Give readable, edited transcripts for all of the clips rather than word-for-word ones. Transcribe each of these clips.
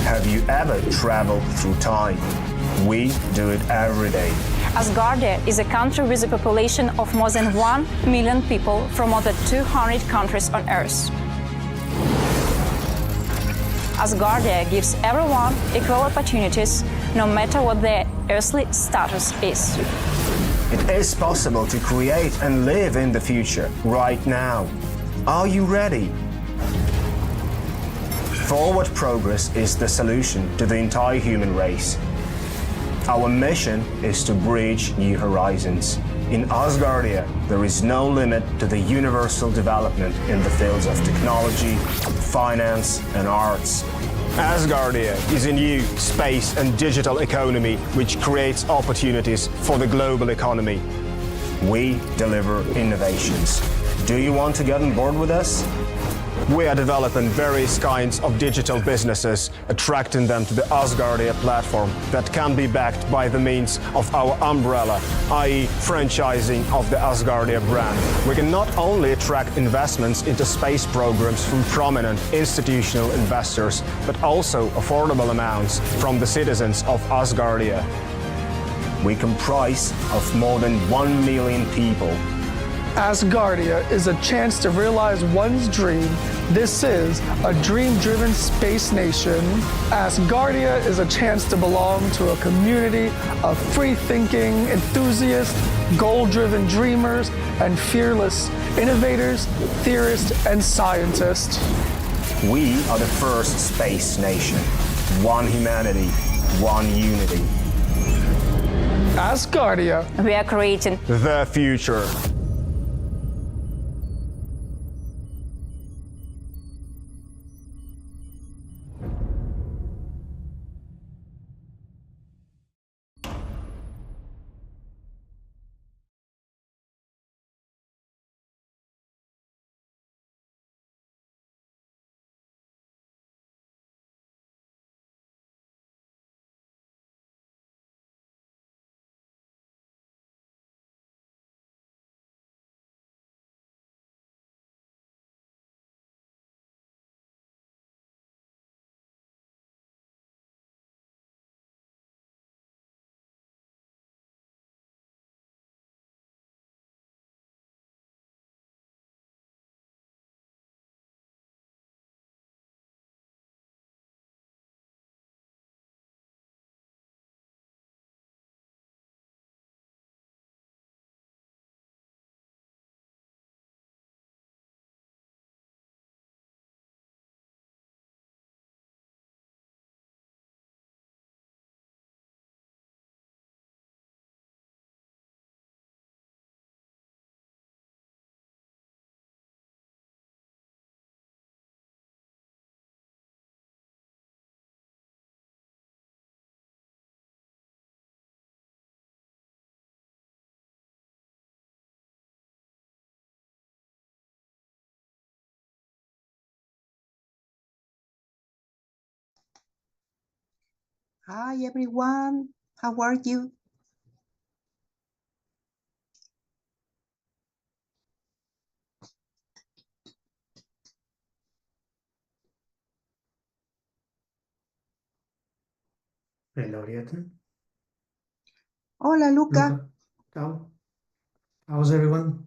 Have you ever traveled through time? We do it every day. Asgardia is a country with a population of more than 1 million people from more than 200 countries on Earth. Asgardia gives everyone equal opportunities, no matter what their earthly status is. It is possible to create and live in the future right now. Are you ready? Forward progress is the solution to the entire human race. Our mission is to bridge new horizons. In Asgardia, there is no limit to the universal development in the fields of technology, finance, and arts. Asgardia is a new space and digital economy which creates opportunities for the global economy. We deliver innovations. Do you want to get on board with us? We are developing various kinds of digital businesses, attracting them to the Asgardia platform that can be backed by the means of our umbrella, i.e. franchising of the Asgardia brand. We can not only attract investments into space programs from prominent institutional investors, but also affordable amounts from the citizens of Asgardia. We comprise of more than 1 million people. Asgardia is a chance to realize one's dream. This is a dream-driven space nation. Asgardia is a chance to belong to a community of free-thinking enthusiasts, goal-driven dreamers, and fearless innovators, theorists, and scientists. We are the first space nation. One humanity, one unity. Asgardia. We are creating The future. Hi everyone, how are you? Hello, Ariete. Hola Luca. Luca. Ciao. How's everyone?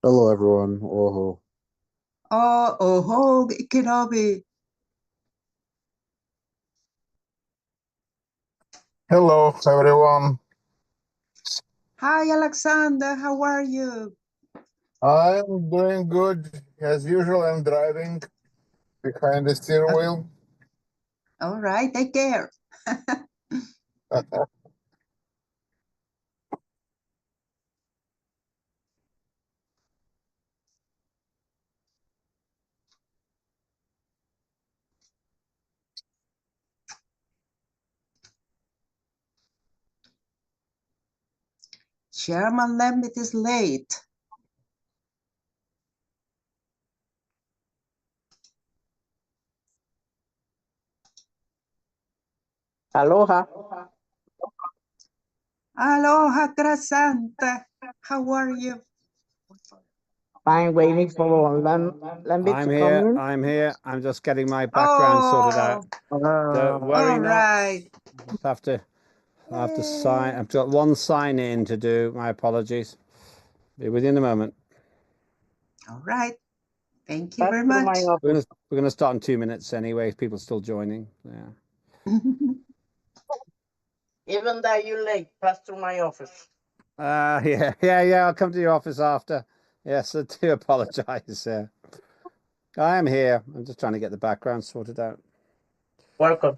Hello, everyone. Oh, Oh, Kenobi. hello, everyone. Hi Alexander, how are you? I'm doing good. As usual, I'm driving behind the steering wheel. All right, take care. Chairman Lambert is late. Aloha. Aloha Grasanta, how are you? I'm waiting for Lambit I'm to here. come in. I'm here. I'm just getting my background sorted out. Don't worry All not. right. Just have to sign. I've got one sign in to do. My apologies. Be with you in a moment. All right. Thank you Pass very through my much. office. We're gonna start in 2 minutes anyway. People still joining. Yeah. Even though you're late, pass through my office. Yeah. I'll come to your office after. Yes, I do apologize. I am here. I'm just trying to get the background sorted out. Welcome.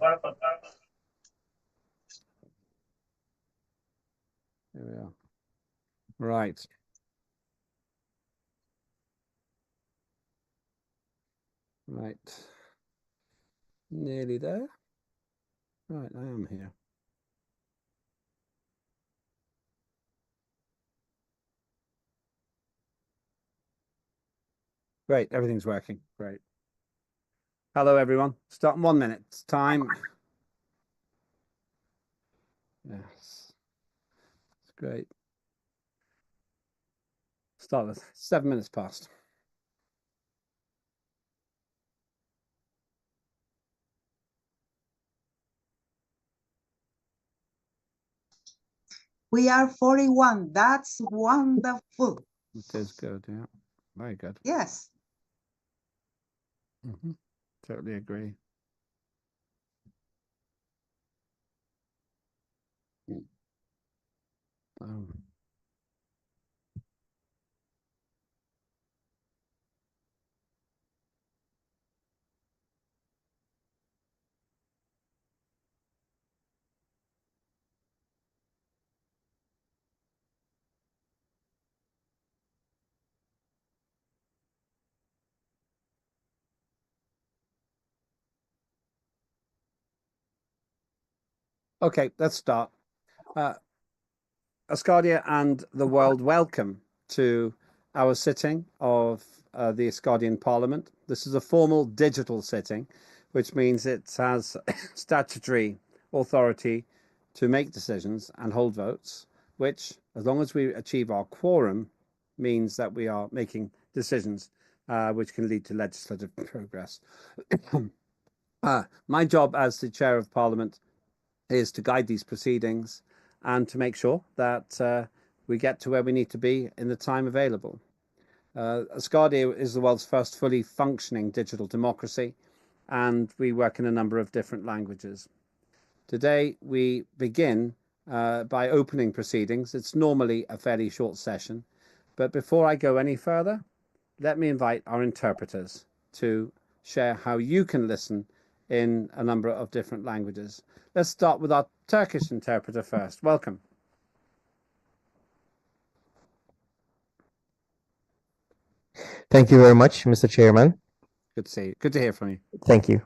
Here we are. Right. Right. Nearly there. Right, I am here. Great, everything's working. Great. Hello, everyone. Start in 1 minute. It's time. Yes. It's great. Start with 7 minutes past. We are 41. That's wonderful. It is good, yeah. Very good. Yes. Totally agree. Okay, let's start. Asgardia and the world, welcome to our sitting of the Asgardian Parliament. This is a formal digital sitting, which means it has statutory authority to make decisions and hold votes, which, as long as we achieve our quorum, means that we are making decisions which can lead to legislative progress. My job as the Chair of Parliament is to guide these proceedings and to make sure that we get to where we need to be in the time available. Asgardia is the world's first fully functioning digital democracy, and we work in a number of different languages. Today, we begin by opening proceedings. It's normally a fairly short session, but before I go any further, let me invite our interpreters to share how you can listen in a number of different languages. Let's start with our Turkish interpreter first. Welcome. Thank you very much, Mr. Chairman. Good to see you. Good to hear from you. Thank you.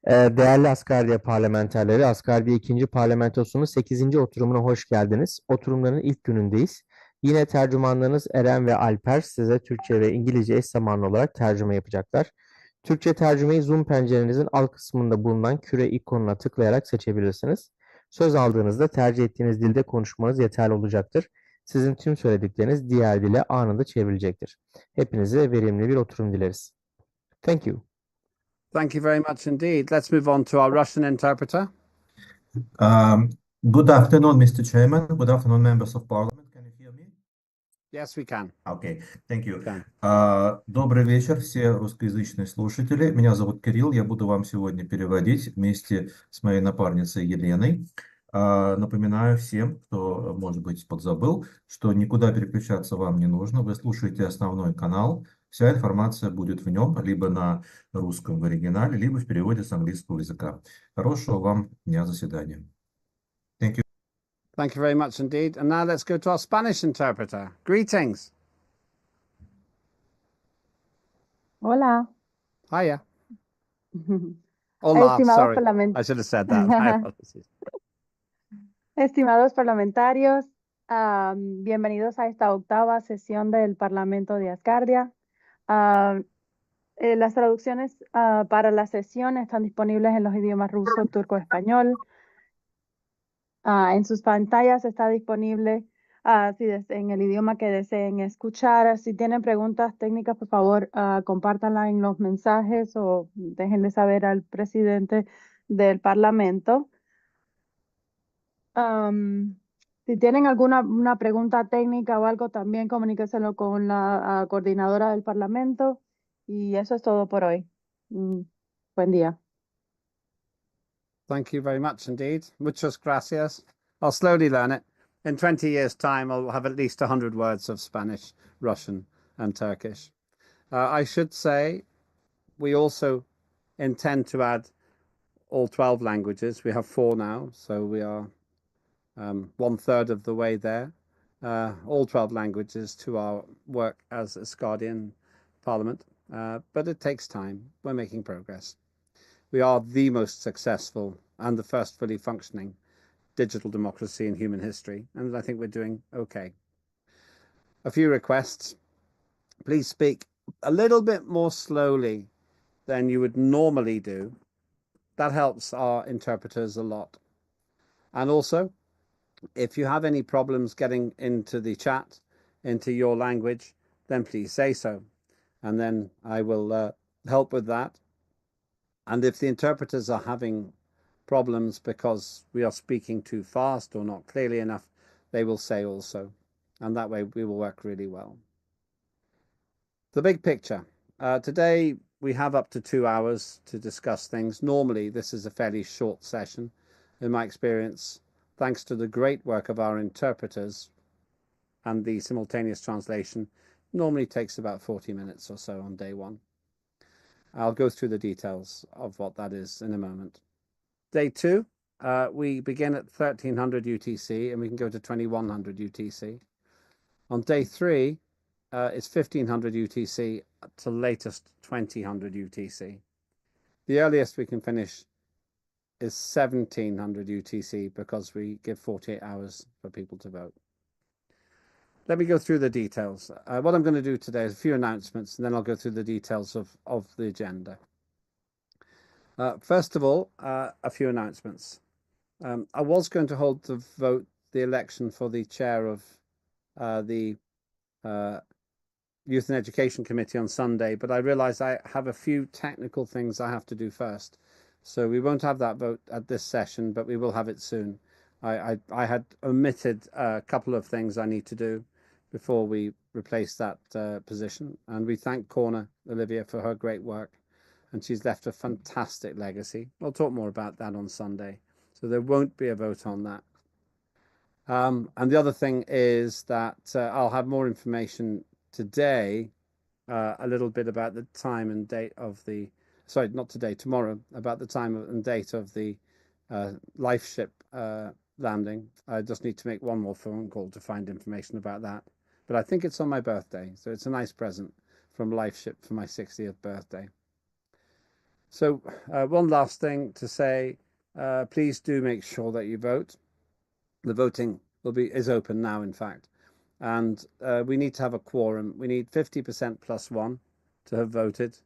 Değerli Asgardia parlamenterleri, Asgardia 2. Parlamentosu'nun 8. oturumuna hoş geldiniz. Oturumların ilk günündeyiz. Yine tercümanlarınız Eren ve Alper size Türkçe ve İngilizce eş zamanlı olarak tercüme yapacaklar. Türkçe tercümeyi Zoom pencerenizin alt kısmında bulunan küre ikonuna tıklayarak seçebilirsiniz. Söz aldığınızda tercih ettiğiniz dilde konuşmanız yeterli olacaktır. Sizin tüm söyledikleriniz diğer dile anında çevrilecektir. Hepinize verimli bir oturum dileriz. Thank you. Thank you very much indeed. Let's move on to our Russian interpreter. Good afternoon, Mr. Chairman. Good afternoon, members of Parliament. Can you hear me? Yes, we can. Okay, thank you. Can. Добрый вечер, все русскоязычные слушатели. Меня зовут Кирилл, я буду вам сегодня переводить вместе с моей напарницей Еленой. Напоминаю всем, кто, может быть, подзабыл, что никуда переключаться вам не нужно. Вы слушаете основной канал. Вся информация будет в нем, либо на русском в оригинале, либо в переводе с английского языка. Хорошего вам дня заседания. Thank you. Thank you very much indeed. And now let's go to our Spanish interpreter. Greetings. Hola. Hiya. Hola, Estimados sorry. I should have said that. My apologies. Estimados parlamentarios, bienvenidos a esta octava sesión del Parlamento de Asgardia. Las traducciones para la sesión están disponibles en los idiomas ruso, turco, español. En sus pantallas está disponible en el idioma que deseen escuchar. Si tienen preguntas técnicas, por favor, compártanla en los mensajes o déjenle saber al presidente del Parlamento. Si tienen alguna una pregunta técnica o algo, también comuníqueselo con la coordinadora del Parlamento. Y eso es todo por hoy. Buen día. Thank you very much indeed. Muchas gracias. I'll slowly learn it. In 20 years' time, I'll have at least 100 words of Spanish, Russian, and Turkish. I should say we also intend to add all 12 languages. We have 4 now, so we are 1/3 of the way there. All 12 languages to our work as Asgardian Parliament, but it takes time. We're making progress. We are the most successful and the first fully functioning digital democracy in human history, and I think we're doing okay. A few requests. Please speak a little bit more slowly than you would normally do. That helps our interpreters a lot. And also, if you have any problems getting into the chat, into your language, then please say so. And then I will help with that. And if the interpreters are having problems because we are speaking too fast or not clearly enough, they will say also. And that way we will work really well. The big picture. Today we have up to 2 hours to discuss things. Normally this is a fairly short session. In my experience, thanks to the great work of our interpreters and the simultaneous translation, normally takes about 40 minutes or so on day one. I'll go through the details of what that is in a moment. Day 2, we begin at 1300 UTC and we can go to 2100 UTC. On day 3, it's 1500 UTC to latest 2000 UTC. The earliest we can finish is 1700 UTC because we give 48 hours for people to vote. Let me go through the details. What I'm going to do today is a few announcements, and then I'll go through the details of the agenda. First of all, a few announcements. I was going to hold the election for the chair of the Youth and Education Committee on Sunday, but I realized I have a few technical things I have to do first. So we won't have that vote at this session, but we will have it soon. I had omitted a couple of things I need to do before we replace that position. And we thank Corna Olivia for her great work. And she's left a fantastic legacy. We'll talk more about that on Sunday. So there won't be a vote on that. And the other thing is that I'll have more information today, a little bit about the time and date of the, sorry, not today, tomorrow, about the time and date of the LifeShip landing. I just need to make one more phone call to find information about that. But I think it's on my birthday, so it's a nice present from LifeShip for my 60th birthday. So one last thing to say, please do make sure that you vote. The voting is open now, in fact. And we need to have a quorum. We need 50% plus 1 to have voted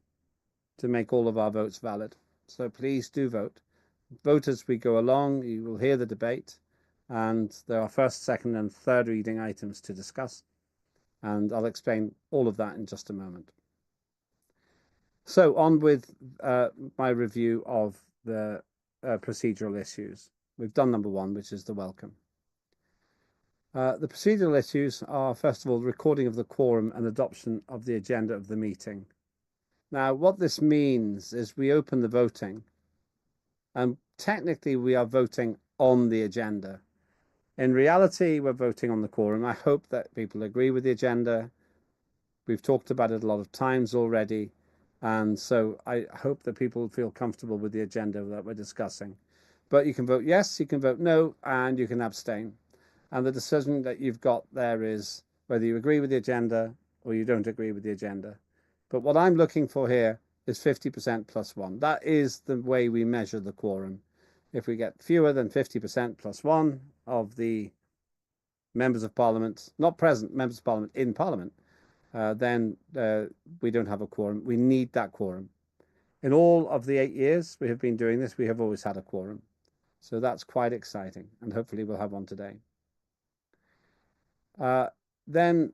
to make all of our votes valid. So please do vote. Vote as we go along. You will hear the debate. And there are first, second, and third reading items to discuss. And I'll explain all of that in just a moment. So on with my review of the procedural issues. We've done number 1, which is the welcome. The procedural issues are, first of all, recording of the quorum and adoption of the agenda of the meeting. Now, what this means is we open the voting, and technically we are voting on the agenda. In reality, we're voting on the quorum. I hope that people agree with the agenda. We've talked about it a lot of times already, and so I hope that people feel comfortable with the agenda that we're discussing. But you can vote yes, you can vote no, and you can abstain. And the decision that you've got there is whether you agree with the agenda or you don't agree with the agenda. But what I'm looking for here is 50% plus 1. That is the way we measure the quorum. If we get fewer than 50% plus 1 of the members of Parliament, not present members of Parliament in Parliament, then we don't have a quorum. We need that quorum. In all of the 8 years we have been doing this, we have always had a quorum. So that's quite exciting, and hopefully we'll have one today. Then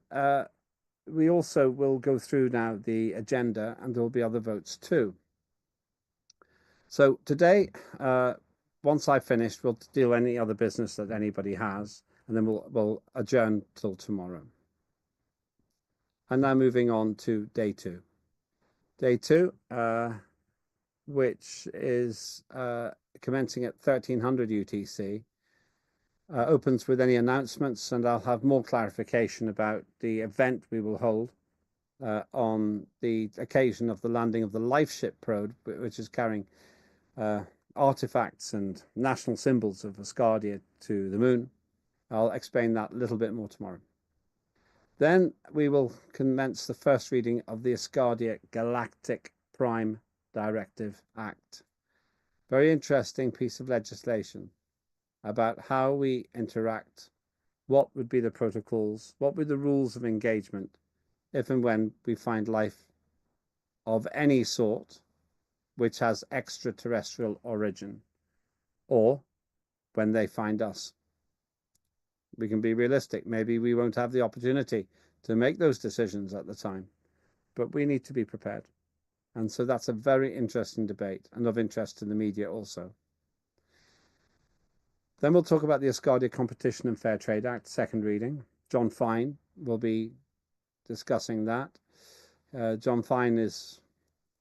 we also will go through now the agenda, and there will be other votes too. So today, once I've finished, we'll deal any other business that anybody has, and then we'll adjourn till tomorrow. And now moving on to day two. Day two, which is commencing at 1300 UTC, opens with any announcements, and I'll have more clarification about the event we will hold on the occasion of the landing of the LifeShip probe, which is carrying artifacts and national symbols of Asgardia to the moon. I'll explain that a little bit more tomorrow. Then we will commence the first reading of the Asgardia Galactic Prime Directive Act. Very interesting piece of legislation about how we interact, what would be the protocols, what would be the rules of engagement if and when we find life of any sort which has extraterrestrial origin, or when they find us. We can be realistic. Maybe we won't have the opportunity to make those decisions at the time, but we need to be prepared. And so that's a very interesting debate and of interest to the media also. Then we'll talk about the Asgardia Competition and Fair Trade Act, second reading. John Fine will be discussing that. John Fine is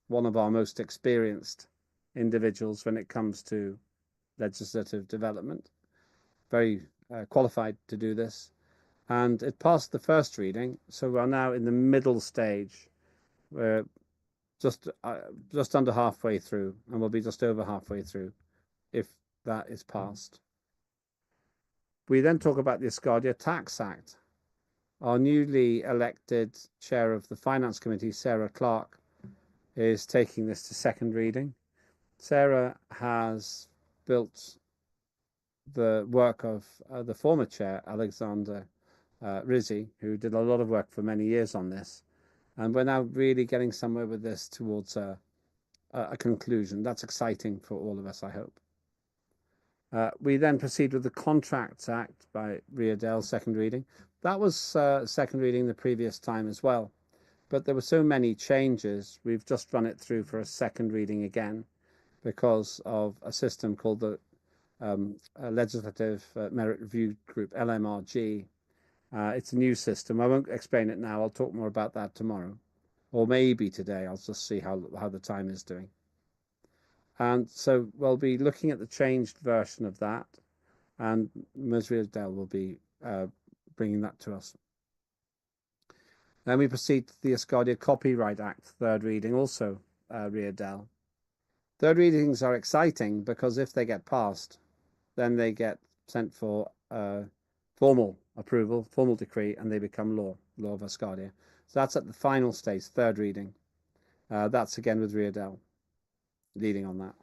one of our most experienced individuals when it comes to legislative development. Very qualified to do this. And it passed the first reading, so we're now in the middle stage. We're just under halfway through, and we'll be just over halfway through if that is passed. We then talk about the Asgardia Tax Act. Our newly elected chair of the Finance Committee, Sarah Clark, is taking this to second reading. Sarah has built the work of the former chair, Alexander Rizzi, who did a lot of work for many years on this. And we're now really getting somewhere with this towards a conclusion. That's exciting for all of us, I hope. We then proceed with the Contracts Act by Riedel, second reading. That was second reading the previous time as well. But there were so many changes, we've just run it through for a second reading again because of a system called the Legislative Merit Review Group, LMRG. It's a new system. I won't explain it now. I'll talk more about that tomorrow. Or maybe today. I'll just see how the time is doing. And so we'll be looking at the changed version of that. And Ms. Riedel will be bringing that to us. Then we proceed to the Asgardia Copyright Act, third reading, also Riedel. Third readings are exciting because if they get passed, then they get sent for formal approval, formal decree, and they become law of Asgardia. So that's at the final stage, third reading. That's again with Riedel leading on that.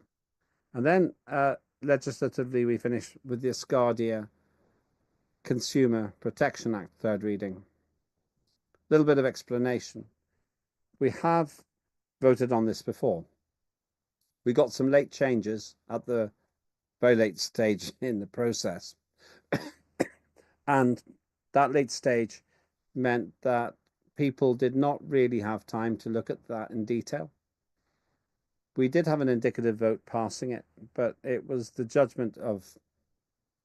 And then legislatively, we finish with the Asgardia Consumer Protection Act, third reading. A little bit of explanation. We have voted on this before. We got some late changes at the very late stage in the process. And that late stage meant that people did not really have time to look at that in detail. We did have an indicative vote passing it, but it was the judgment of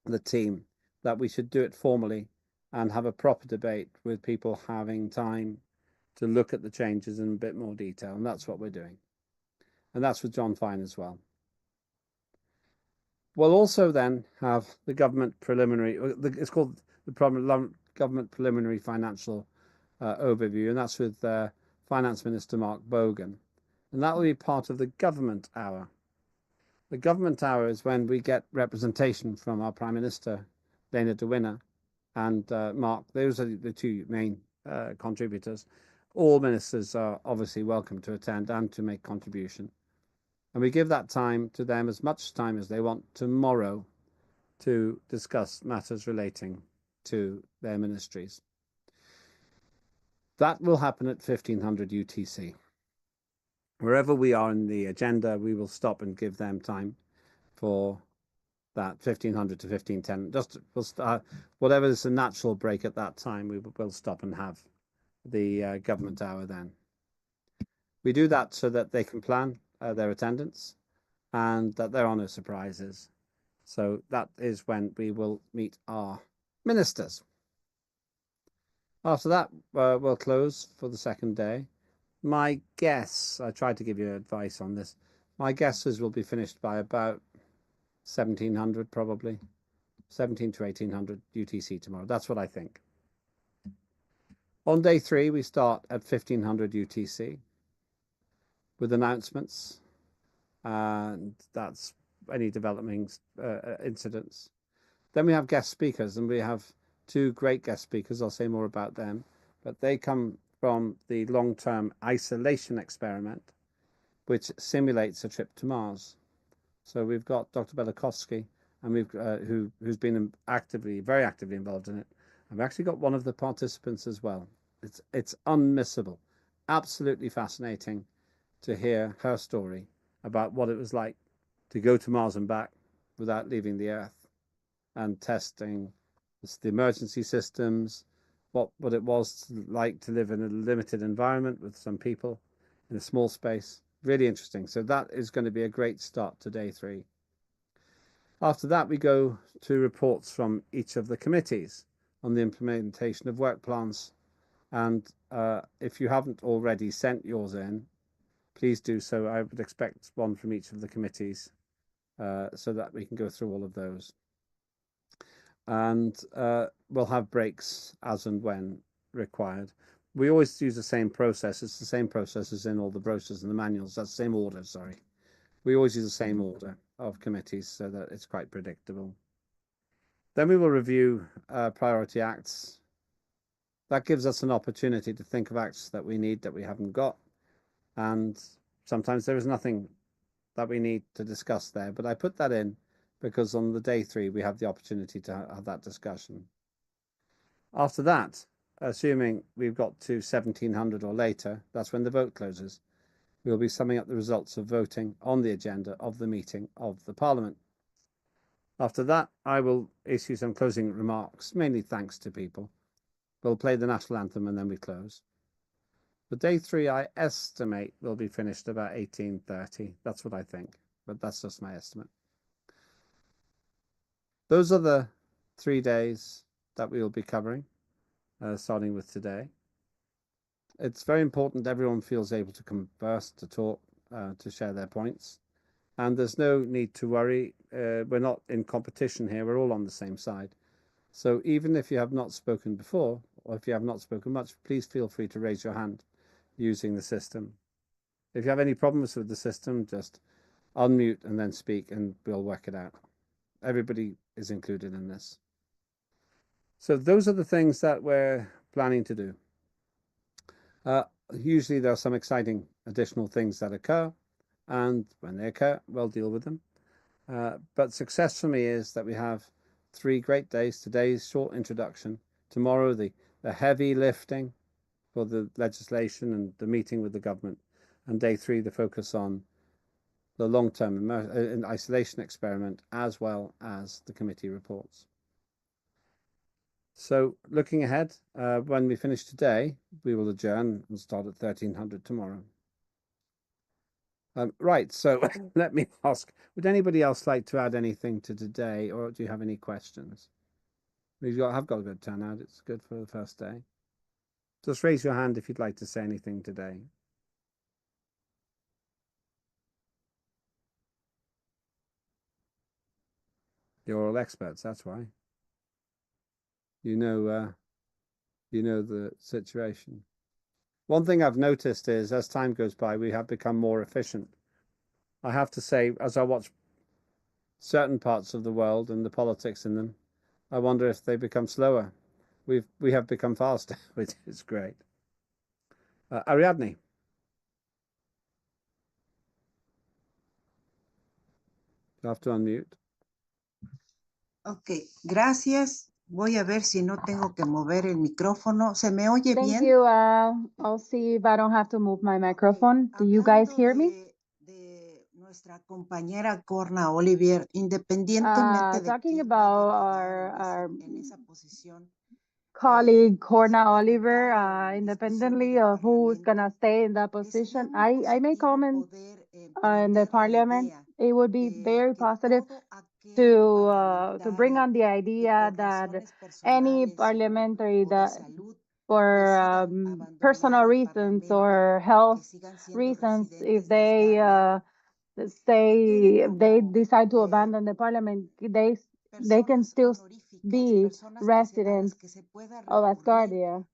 the team that we should do it formally and have a proper debate with people having time to look at the changes in a bit more detail. And that's what we're doing. And that's with John Fine as well. We'll also then have the government preliminary, it's called the government preliminary financial overview, and that's with Finance Minister Mark Bogan. And that will be part of the government hour. The government hour is when we get representation from our Prime Minister, Lena de Winner, and Mark. Those are the two main contributors. All ministers are obviously welcome to attend and to make contribution. And we give that time to them, as much time as they want, tomorrow to discuss matters relating to their ministries. That will happen at 1500 UTC. Wherever we are in the agenda, we will stop and give them time for that 1500 to 1510. Just whatever is a natural break at that time, we will stop and have the government hour then. We do that so that they can plan their attendance and that there are no surprises. So that is when we will meet our ministers. After that, we'll close for the second day. My guess, I tried to give you advice on this, my guess is we'll be finished by about 1700 probably, 17 to 1800 UTC tomorrow. That's what I think. On day 3, we start at 1500 UTC with announcements, and that's any developing incidents. Then we have guest speakers, and we have 2 great guest speakers. I'll say more about them, but they come from the long-term isolation experiment, which simulates a trip to Mars. So we've got Dr. Belakovsky, and we've who's been very actively involved in it. I've actually got one of the participants as well. It's unmissable, absolutely fascinating to hear her story about what it was like to go to Mars and back without leaving the Earth, and testing the emergency systems, what it was like to live in a limited environment with some people in a small space. Really interesting. So that is going to be a great start to day 3. After that, we go to reports from each of the committees on the implementation of work plans. And if you haven't already sent yours in, please do so. I would expect one from each of the committees so that we can go through all of those. And we'll have breaks as and when required. We always use the same process. It's the same process as in all the brochures and the manuals. That's the same order, sorry. We always use the same order of committees so that it's quite predictable. Then we will review priority acts. That gives us an opportunity to think of acts that we need that we haven't got. And sometimes there is nothing that we need to discuss there. But I put that in because on the day 3, we have the opportunity to have that discussion. After that, assuming we've got to 1700 or later, that's when the vote closes. We'll be summing up the results of voting on the agenda of the meeting of the Parliament. After that, I will issue some closing remarks, mainly thanks to people. We'll play the national anthem and then we close. The day 3, I estimate, will be finished about 1830. That's what I think, but that's just my estimate. Those are the 3 days that we will be covering, starting with today. It's very important everyone feels able to converse, to talk, to share their points. And there's no need to worry. We're not in competition here. We're all on the same side. So even if you have not spoken before, or if you have not spoken much, please feel free to raise your hand using the system. If you have any problems with the system, just unmute and then speak and we'll work it out. Everybody is included in this. So those are the things that we're planning to do. Usually there are some exciting additional things that occur, and when they occur, we'll deal with them. But success for me is that we have 3 great days. Today's short introduction, tomorrow the heavy lifting for the legislation and the meeting with the government, and day 3 the focus on the long-term isolation experiment as well as the committee reports. So looking ahead, when we finish today, we will adjourn and start at 1300 tomorrow. Right, so let me ask, would anybody else like to add anything to today, or do you have any questions? We have got a good turnout. It's good for the first day. Just raise your hand if you'd like to say anything today. You're all experts, that's why. You know the situation. One thing I've noticed is as time goes by, we have become more efficient. I have to say, as I watch certain parts of the world and the politics in them, I wonder if they become slower. We have become faster, which is great. Ariadne. You have to unmute. Ok, gracias. Voy a ver si no tengo que mover el micrófono. ¿Se me oye Thank bien? you. I'll see if I don't have to move my microphone. Do you guys hear me? nuestra compañera Corna Olivier, independientemente de Talking quién about vaya a our quedar en esa posición, colleague Corna Oliver, independently of who's gonna stay in that position, I may comment in the parliament. It would be very positive to bring on the idea that any parliamentary that for personal reasons or health reasons, if they they decide to abandon the parliament, they can still be residents of Asgardia.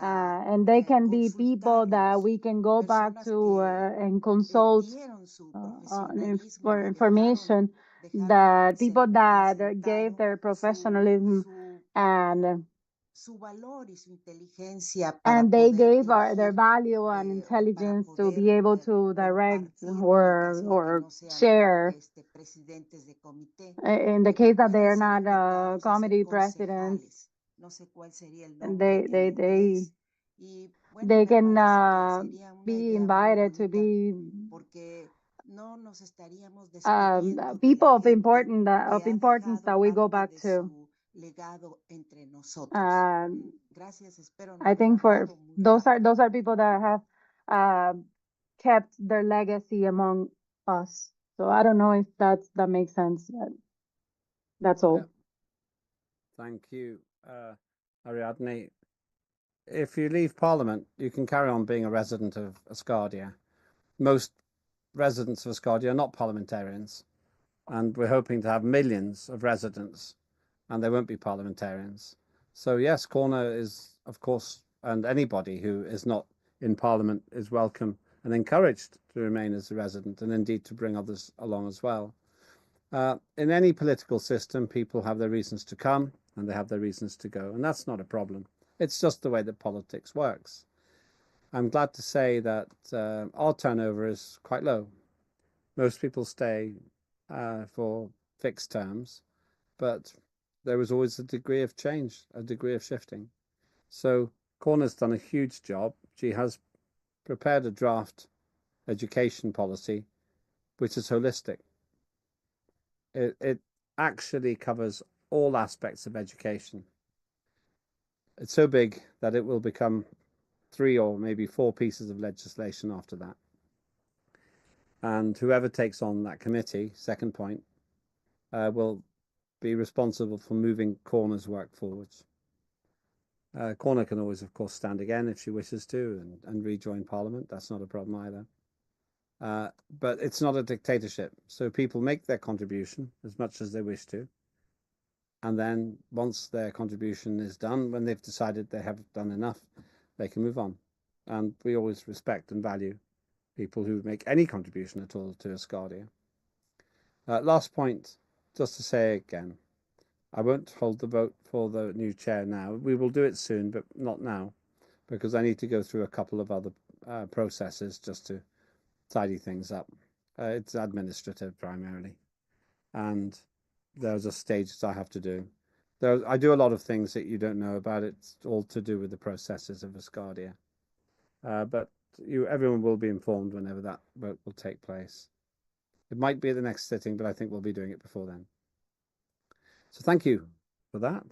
And they can be people that we can go back to and consult for information, that people that gave their professionalism and they gave their value and intelligence to be able to direct or share. In the case that they're not committee presidents, and they can be invited to be people of importance that we go back to. I think for those are people that have kept their legacy among us. So I don't know if that makes sense. That's all. Yep. Thank you, Ariadne. If you leave Parliament, you can carry on being a resident of Asgardia. Most residents of Asgardia are not parliamentarians, and we're hoping to have millions of residents, and they won't be parliamentarians. So yes, Corner is, of course, and anybody who is not in Parliament is welcome and encouraged to remain as a resident, and indeed to bring others along as well. In any political system, people have their reasons to come and they have their reasons to go, and that's not a problem. It's just the way that politics works. I'm glad to say that our turnover is quite low. Most people stay for fixed terms, but there is always a degree of change, a degree of shifting. So Corna's done a huge job. She has prepared a draft education policy which is holistic. It actually covers all aspects of education. It's so big that it will become 3 or maybe 4 pieces of legislation after that. And whoever takes on that committee, second point, will be responsible for moving Corner's work forwards. Corner can always, of course, stand again if she wishes to and rejoin Parliament. That's not a problem either. But it's not a dictatorship. So people make their contribution as much as they wish to. And then once their contribution is done, when they've decided they have done enough, they can move on. And we always respect and value people who make any contribution at all to Asgardia. Last point, just to say again, I won't hold the vote for the new chair now. We will do it soon, but not now, because I need to go through a couple of other processes just to tidy things up. It's administrative primarily, and there's a stage that I have to do. I do a lot of things that you don't know about. It's all to do with the processes of Asgardia. But everyone will be informed whenever that vote will take place. It might be at the next sitting, but I think we'll be doing it before then. So thank you for that.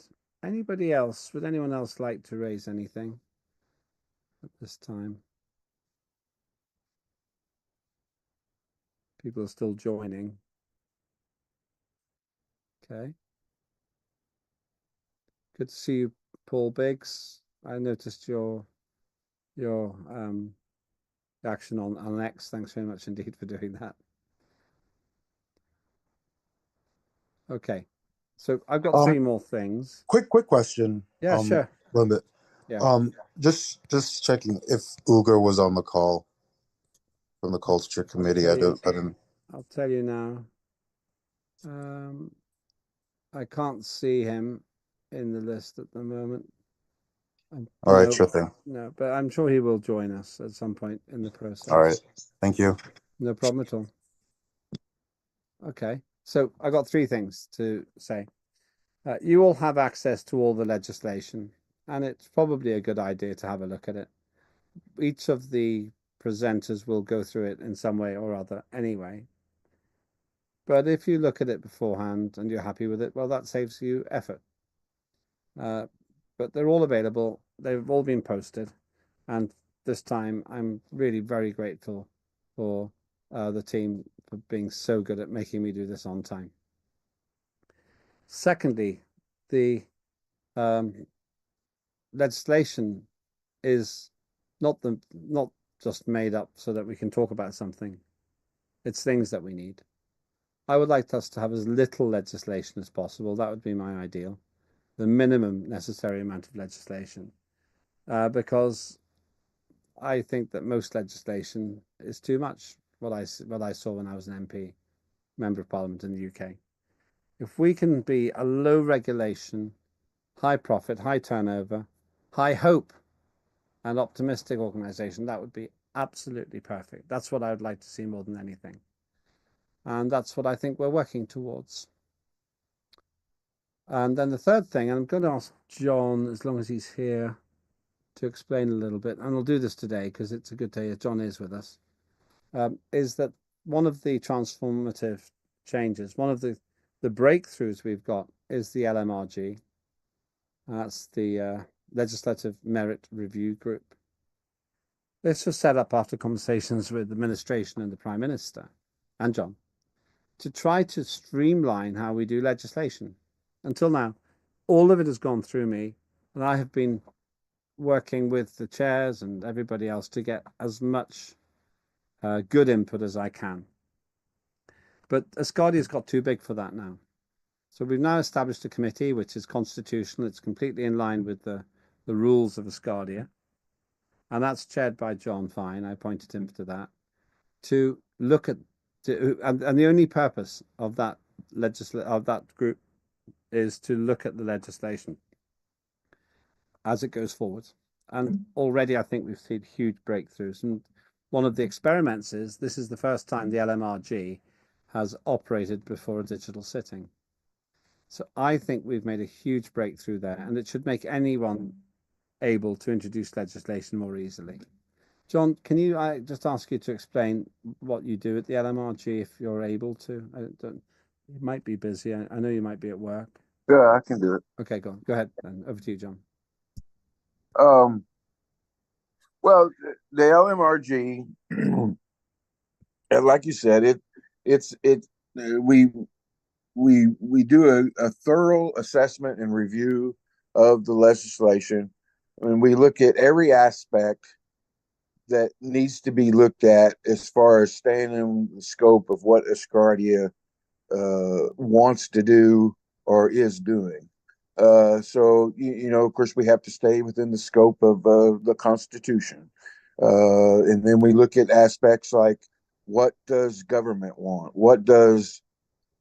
Anybody else? Would anyone else like to raise anything at this time? People are still joining. Okay. Good to see you, Paul Biggs. I noticed your action on X. Thanks very much indeed for doing that. Okay. So I've got 3 more things. Quick question. Yeah, sure. A little bit. Yeah. Just checking if Uger was on the call from the culture committee. I didn't. I'll tell you now. I can't see him in the list at the moment. All right, sure thing. No, but I'm sure he will join us at some point in the process. All right. Thank you. No problem at all. Okay. So I got 3 things to say. You all have access to all the legislation, and it's probably a good idea to have a look at it. Each of the presenters will go through it in some way or other anyway. But if you look at it beforehand and you're happy with it, well, that saves you effort. But they're all available. They've all been posted. And this time, I'm really very grateful for the team for being so good at making me do this on time. Secondly, the legislation is not just made up so that we can talk about something. It's things that we need. I would like us to have as little legislation as possible. That would be my ideal. The minimum necessary amount of legislation, because I think that most legislation is too much. What I saw when I was an MP, Member of Parliament in the UK. If we can be a low regulation, high profit, high turnover, high hope, and optimistic organisation, that would be absolutely perfect. That's what I would like to see more than anything. And that's what I think we're working towards. And then the third thing, and I'm going to ask John, as long as he's here, to explain a little bit, and we'll do this today because it's a good day that John is with us, is that one of the transformative changes, one of the breakthroughs we've got is the LMRG. That's the Legislative Merit Review Group. This was set up after conversations with the administration and the Prime Minister and John to try to streamline how we do legislation. Until now, all of it has gone through me, and I have been working with the chairs and everybody else to get as much good input as I can. But Asgardia's got too big for that now. So we've now established a committee which is constitutional. It's completely in line with the rules of Asgardia. And that's chaired by John Fine. I appointed him to that. To look at, and the only purpose of that group is to look at the legislation as it goes forward. And already I think we've seen huge breakthroughs. And one of the experiments is this is the first time the LMRG has operated before a digital sitting. So I think we've made a huge breakthrough there, and it should make anyone able to introduce legislation more easily. John, can I just ask you to explain what you do at the LMRG if you're able to? You might be busy. I know you might be at work. Yeah, I can do it. Okay, go ahead then. Over to you, John. Well, the LMRG, like you said, we do a thorough assessment and review of the legislation, and we look at every aspect that needs to be looked at as far as staying in the scope of what Asgardia wants to do or is doing. So, of course, we have to stay within the scope of the Constitution. And then we look at aspects like, what does government want? What does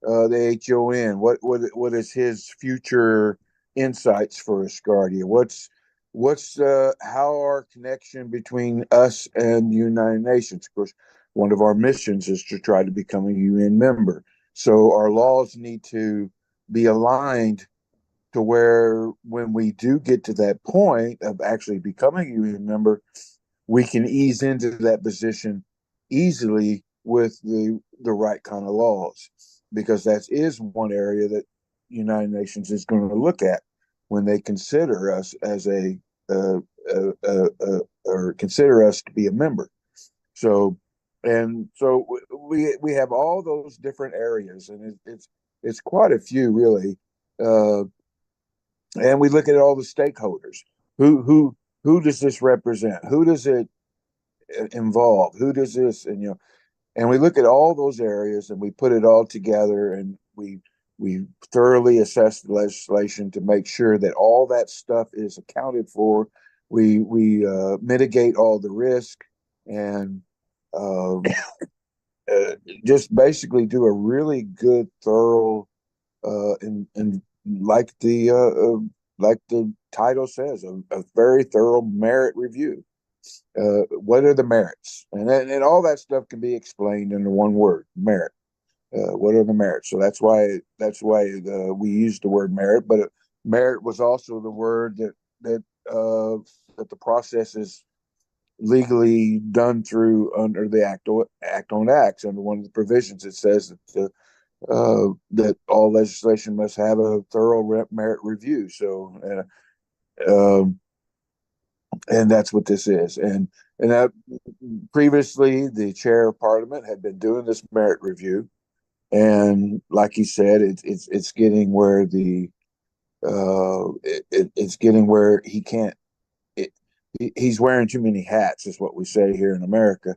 the HON? What is his future insights for Asgardia? What's how our connection between us and the United Nations? Of course, one of our missions is to try to become a UN member. So our laws need to be aligned to where when we do get to that point of actually becoming a UN member, we can ease into that position easily with the right kind of laws, because that is one area that United Nations is going to look at when they consider us as or consider us to be a member. So we have all those different areas, and it's quite a few really. And we look at all the stakeholders. Who does this represent? Who does it involve? Who does this? And we look at all those areas and we put it all together, and we thoroughly assess the legislation to make sure that all that stuff is accounted for. We mitigate all the risk, and just basically do a really good, thorough, and like the title says, a very thorough merit review. What are the merits? And all that stuff can be explained in one word: merit. What are the merits? So that's why we use the word merit. But merit was also the word that the process is legally done through under the Act on Acts. Under one of the provisions, it says that that all legislation must have a thorough merit review. So, um, and that's what this is. And that previously the chair of parliament had been doing this merit review, and like he said, it's getting where it's getting where he can't. It, he's wearing too many hats, is what we say here in America,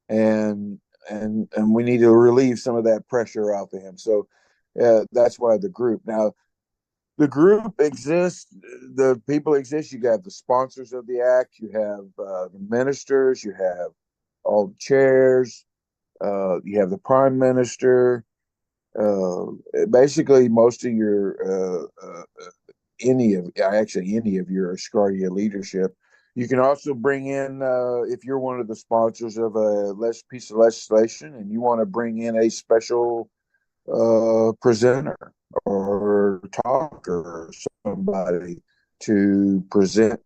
and and we need to relieve some of that pressure off of him. So that's why the group now. The group exists. The people exist. You got the sponsors of the act. You have the ministers. You have all the chairs. You have the prime minister. Uh, Basically, most of your any of your Asgardia leadership. You can also bring in if you're one of the sponsors of a piece of legislation and you want to bring in a special presenter or talker or somebody to present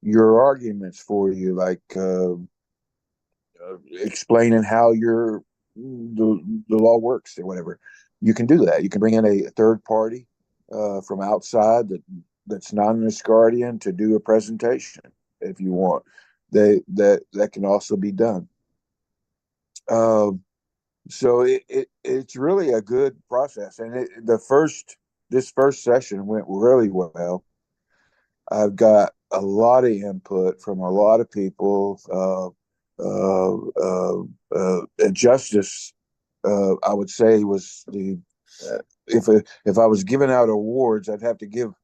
your arguments for you, like explaining how the law works or whatever. You can do that. You can bring in a third party from outside that's not an Asgardian to do a presentation if you want. That can also be done. So it's really a good process, and this first session went really well. I've got a lot of input from a lot of people. Justice, I would say, was the if I was giving out awards, I'd have to give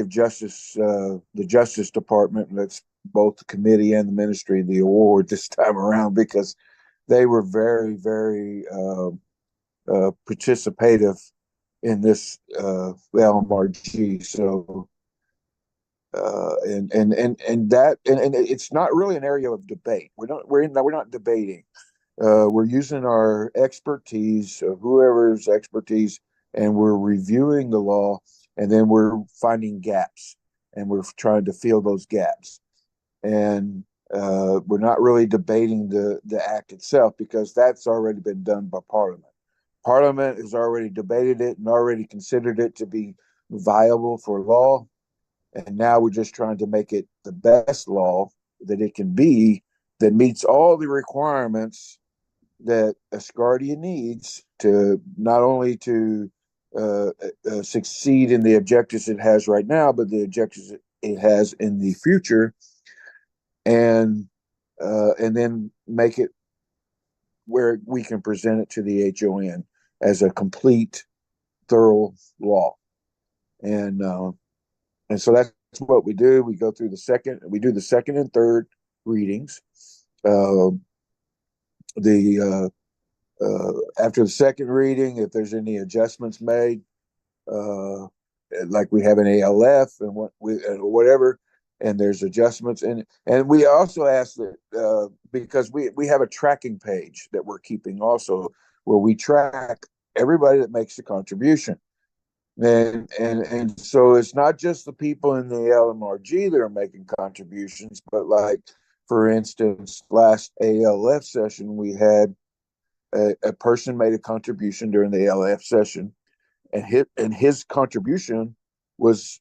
Justice the Justice Department, and that's both the committee and the ministry, the award this time around, because they were very, very participative in this LMRG. So, and it's not really an area of debate. We're not debating. We're using our expertise, whoever's expertise, and we're reviewing the law, and then we're finding gaps, and we're trying to fill those gaps. And we're not really debating the act itself, because that's already been done by Parliament. Parliament has already debated it and already considered it to be viable for law. And now we're just trying to make it the best law that it can be, that meets all the requirements that Asgardia needs to not only to succeed in the objectives it has right now, but the objectives it has in the future, and then make it where we can present it to the HON as a complete, thorough law. And so that's what we do. We do the second and third readings. After the second reading, if there's any adjustments made, like we have an ALF and whatever, and there's adjustments, and we also ask that because we have a tracking page that we're keeping also, where we track everybody that makes a contribution. And so it's not just the people in the LMRG that are making contributions, but like, for instance, last ALF session, we had a person made a contribution during the ALF session, and his contribution was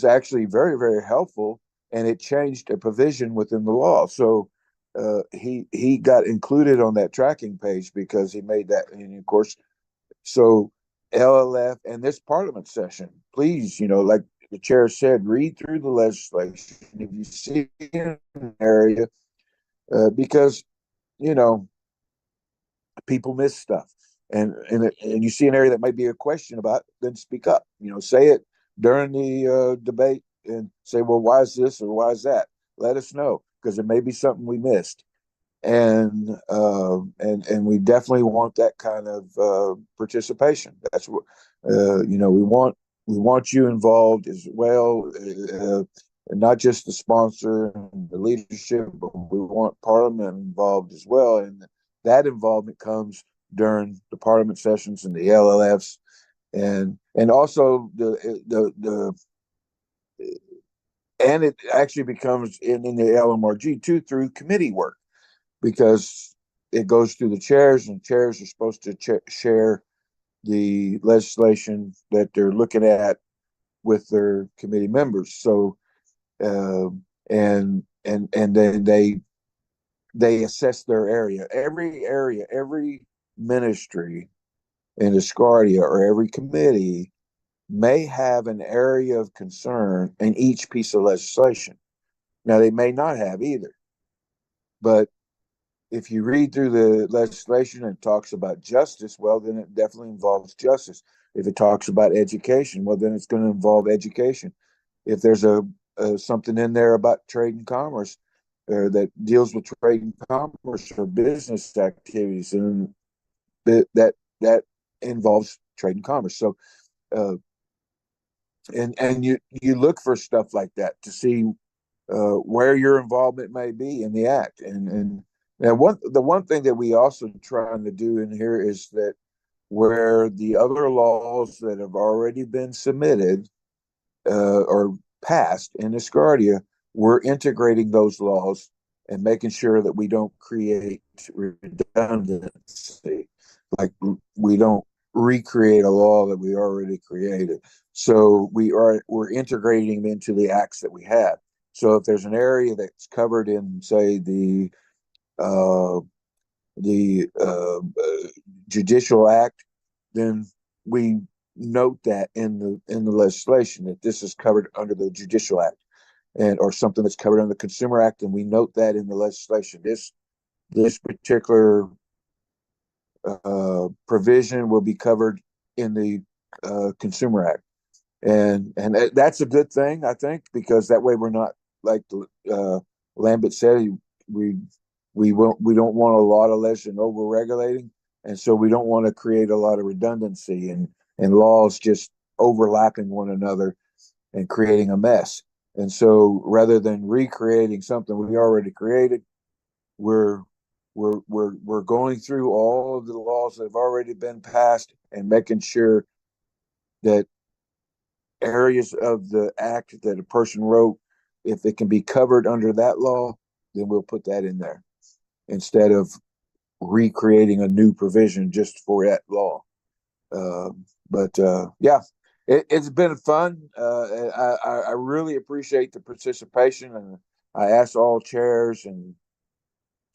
actually very, very helpful, and it changed a provision within the law. So he got included on that tracking page because he made that, and of course, so LLF and this Parliament session, please, like the chair said, read through the legislation if you see an area, because people miss stuff, and you see an area that might be a question about, then speak up. Say it during the debate, and say, well, why is this or why is that? Let us know, because it may be something we missed. And we definitely want that kind of participation. That's what we want you involved as well, and not just the sponsor and the leadership, but we want Parliament involved as well. And that involvement comes during the Parliament sessions and the LLFs, and also and it actually becomes in the LMRG too, through committee work, because it goes through the chairs, and chairs are supposed to share the legislation that they're looking at with their committee members. So, and then they assess their area. Every ministry in Asgardia or every committee may have an area of concern in each piece of legislation. Now, they may not have either, but if you read through the legislation and it talks about justice, well, then it definitely involves justice. If it talks about education, well, then it's going to involve education. If there's something in there about trade and commerce, or that deals with trade and commerce or business activities, and that involves trade and commerce. So, and you look for stuff like that to see where your involvement may be in the act. And the one thing that we also trying to do in here is that where the other laws that have already been submitted or passed in Asgardia, we're integrating those laws and making sure that we don't create redundancy. Like we don't recreate a law that we already created. So we're integrating them into the acts that we have. So if there's an area that's covered in, say, the Judicial Act, then we note that in the legislation that this is covered under the Judicial Act, and or something that's covered under the Consumer Act, and we note that in the legislation. This particular provision will be covered in the Consumer Act, and that's a good thing, I think, because that way we're not, like Lambert said, we don't want a lot of legislation over regulating, and so we don't want to create a lot of redundancy and laws just overlapping one another and creating a mess. And so rather than recreating something we already created, we're going through all of the laws that have already been passed and making sure that areas of the act that a person wrote, if it can be covered under that law, then we'll put that in there instead of recreating a new provision just for that law. Yeah, it's been fun. I really appreciate the participation, and I ask all chairs and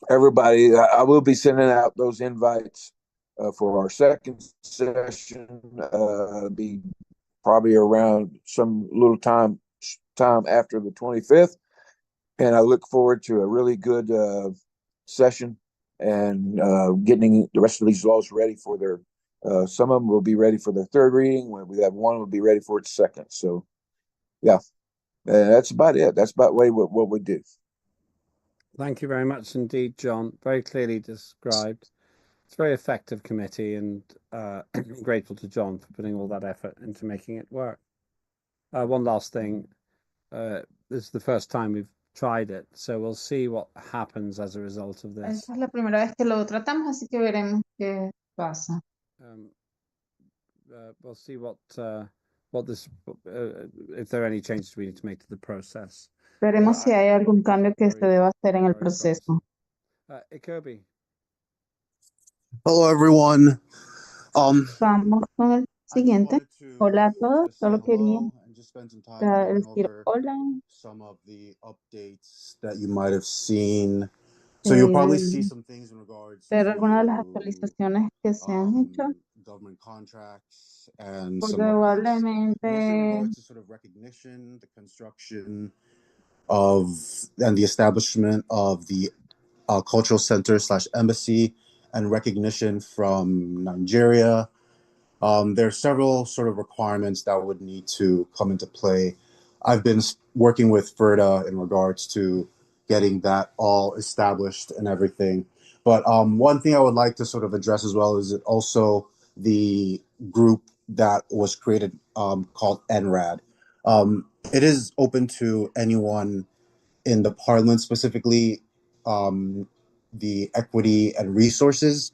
everybody. I will be sending out those invites for our second session. Be probably around some little time after the 25th, and I look forward to a really good session and getting the rest of these laws ready for their. Some of them will be ready for their third reading. When we have one, will be ready for its second. So, yeah, that's about it. That's about what we do. Thank you very much indeed, John. Very clearly described. It's a very effective committee, and I'm grateful to John for putting all that effort into making it work. One last thing. This is the first time we've tried it, so we'll see what happens as a result of this. Esta es la primera vez que lo tratamos, así que veremos qué pasa. We'll see what this if there are any changes we need to make to the process. Veremos si hay algún cambio que se deba hacer en el proceso. Kirby. Hello, everyone. Vamos con el siguiente. Hola a todos. Solo quería decir hola. Some of the updates that you might have seen. So you'll probably see some things in regards ver algunas de las actualizaciones que se han hecho. Government contracts and some Probablemente mostly in regards to sort of recognition, the construction of and the establishment of the cultural center / embassy, and recognition from Nigeria. There are several sort of requirements that would need to come into play. I've been working with VIII in regards to getting that all established and everything. But one thing I would like to sort of address as well is also the group that was created called NRAD. It is open to anyone in the Parliament, specifically the Equity and Resources.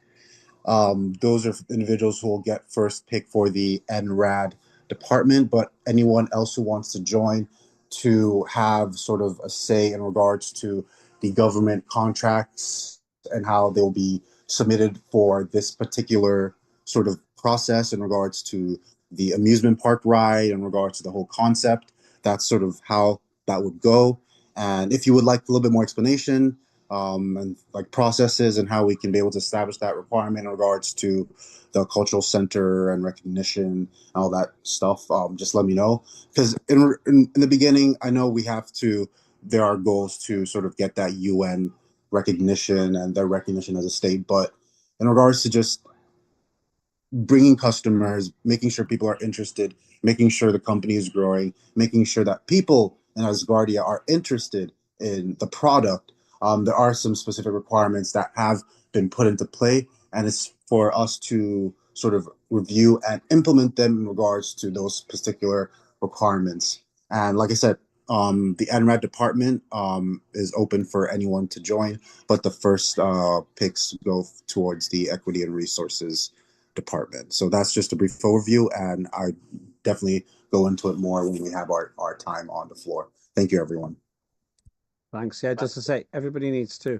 Those are individuals who will get first pick for the NRAD department, but anyone else who wants to join to have sort of a say in regards to the government contracts and how they'll be submitted for this particular sort of process in regards to the amusement park ride, in regards to the whole concept. That's sort of how that would go. And if you would like a little bit more explanation, and like processes and how we can be able to establish that requirement in regards to the cultural center and recognition, all that stuff, just let me know. Because in the beginning, I know we have to, there are goals to sort of get that UN recognition and their recognition as a state. But in regards to just bringing customers, making sure people are interested, making sure the company is growing, making sure that people in Asgardia are interested in the product, there are some specific requirements that have been put into play, and it's for us to sort of review and implement them in regards to those particular requirements. And like I said, the NRAD department is open for anyone to join, but the first picks go towards the equity and resources department. So that's just a brief overview, and I definitely go into it more when we have our time on the floor. Thank you, everyone. Thanks. Yeah, just to say, everybody needs to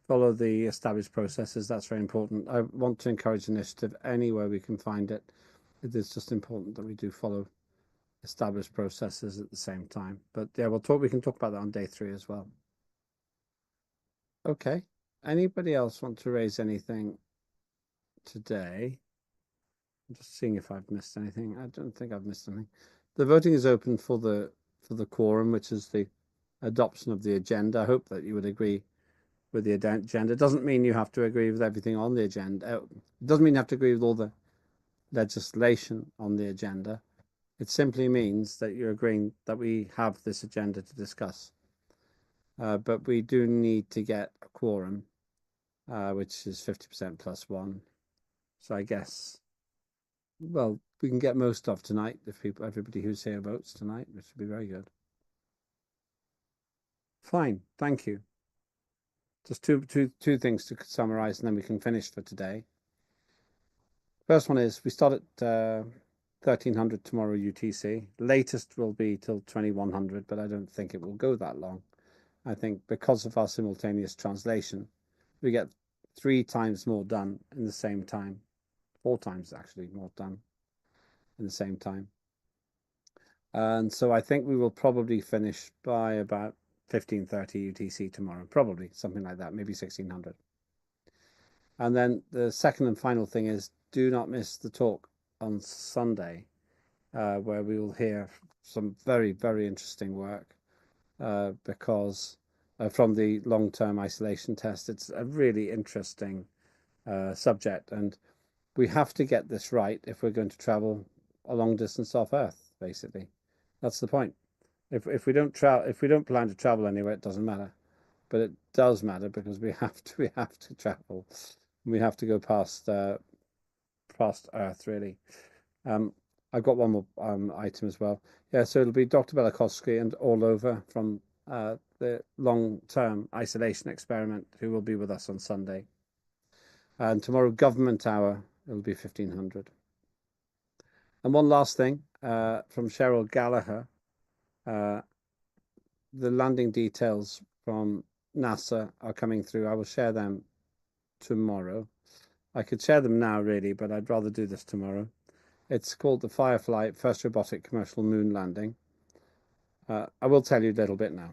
follow the established processes. That's very important. I want to encourage initiative anywhere we can find it. It is just important that we do follow established processes at the same time. But yeah, we can talk about that on day 3 as well. Okay. Anybody else want to raise anything today? I'm just seeing if I've missed anything. I don't think I've missed anything. The voting is open for the quorum, which is the adoption of the agenda. I hope that you would agree with the agenda. It doesn't mean you have to agree with everything on the agenda. It doesn't mean you have to agree with all the legislation on the agenda. It simply means that you're agreeing that we have this agenda to discuss. But we do need to get a quorum, which is 50% plus 1. So I guess, well, we can get most of tonight if everybody who's here votes tonight, which would be very good. Fine, thank you. Just two things to summarize, and then we can finish for today. First one is we start at 1300 tomorrow UTC. Latest will be till 2100, but I don't think it will go that long. I think because of our simultaneous translation, we get 3 times more done in the same time. 4 times actually more done in the same time. And so I think we will probably finish by about 1530 UTC tomorrow, probably something like that, maybe 1600. And then the second and final thing is, do not miss the talk on Sunday, where we will hear some very, very interesting work, because from the long-term isolation test, it's a really interesting subject, and we have to get this right if we're going to travel a long distance off Earth. Basically, that's the point. If we don't plan to travel anywhere, it doesn't matter, but it does matter because we have to travel. We have to go past Earth, really. I've got one more item as well. Yeah, so it'll be Dr. Belakovsky and all over from the long-term isolation experiment, who will be with us on Sunday. And tomorrow, government hour, it'll be 1500. And one last thing from Cheryl Gallagher. The landing details from NASA are coming through. I will share them tomorrow. I could share them now, really, but I'd rather do this tomorrow. It's called the Firefly First Robotic Commercial Moon Landing. I will tell you a little bit now.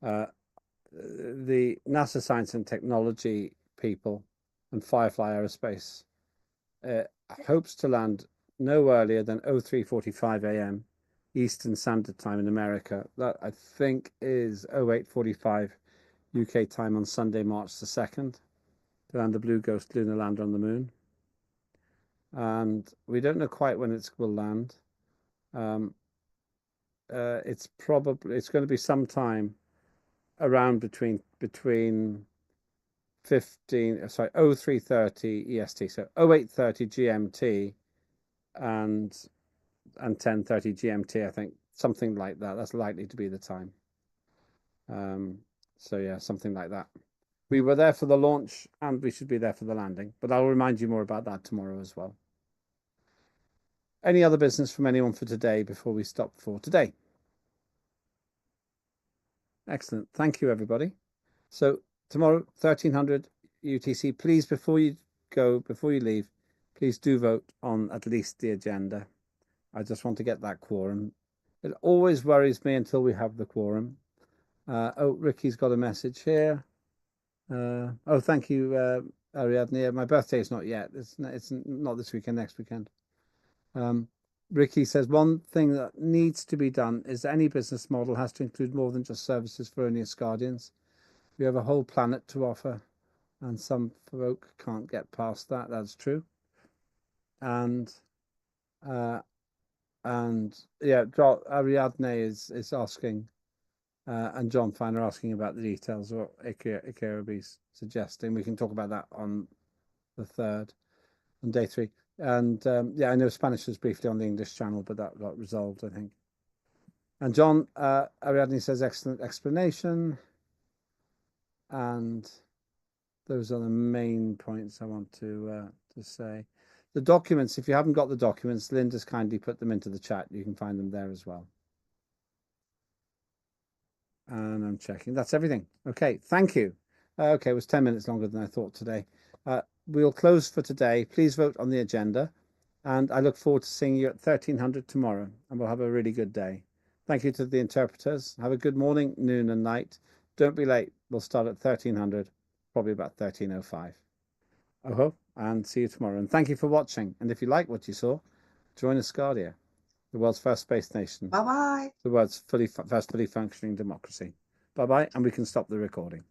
The NASA Science and Technology people and Firefly Aerospace hopes to land no earlier than 03:45 a.m. Eastern Standard Time in America. That, I think, is 08:45 UK time on Sunday, March the 2nd, to land the Blue Ghost lunar lander on the moon. And we don't know quite when it will land. It's going to be sometime around between 03:30 EST, so 08:30 GMT and 10:30 GMT, I think, something like that. That's likely to be the time. So yeah, something like that. We were there for the launch, and we should be there for the landing, but I'll remind you more about that tomorrow as well. Any other business from anyone for today before we stop for today? Excellent. Thank you, everybody. So tomorrow, 1300 UTC. Please, before you leave, please do vote on at least the agenda. I just want to get that quorum. It always worries me until we have the quorum. Oh, Ricky's got a message here. Oh, thank you, Ariadne. My birthday is not yet. It's not this weekend, next weekend. Ricky says, one thing that needs to be done is any business model has to include more than just services for only Asgardians. We have a whole planet to offer, and some folk can't get past that. That's true. And yeah, Ariadne is asking, and John Fine are asking about the details of what Ikerubi's suggesting. We can talk about that on the 3rd, on day 3. And yeah, I know Spanish was briefly on the English channel, but that got resolved, I think. And John, Ariadne says, excellent explanation. And those are the main points I want to say. The documents, if you haven't got the documents, Linda's kindly put them into the chat. You can find them there as well. And I'm checking. That's everything. Okay, thank you. Okay, it was 10 minutes longer than I thought today. We'll close for today. Please vote on the agenda. And I look forward to seeing you at 1300 tomorrow. And we'll have a really good day. Thank you to the interpreters. Have a good morning, noon and night. Don't be late. We'll start at 1300, probably about 1305. And see you tomorrow. And thank you for watching. And if you like what you saw, join Asgardia, the world's first space nation. Bye-bye. The world's first fully functioning democracy. Bye-bye, and we can stop the recording.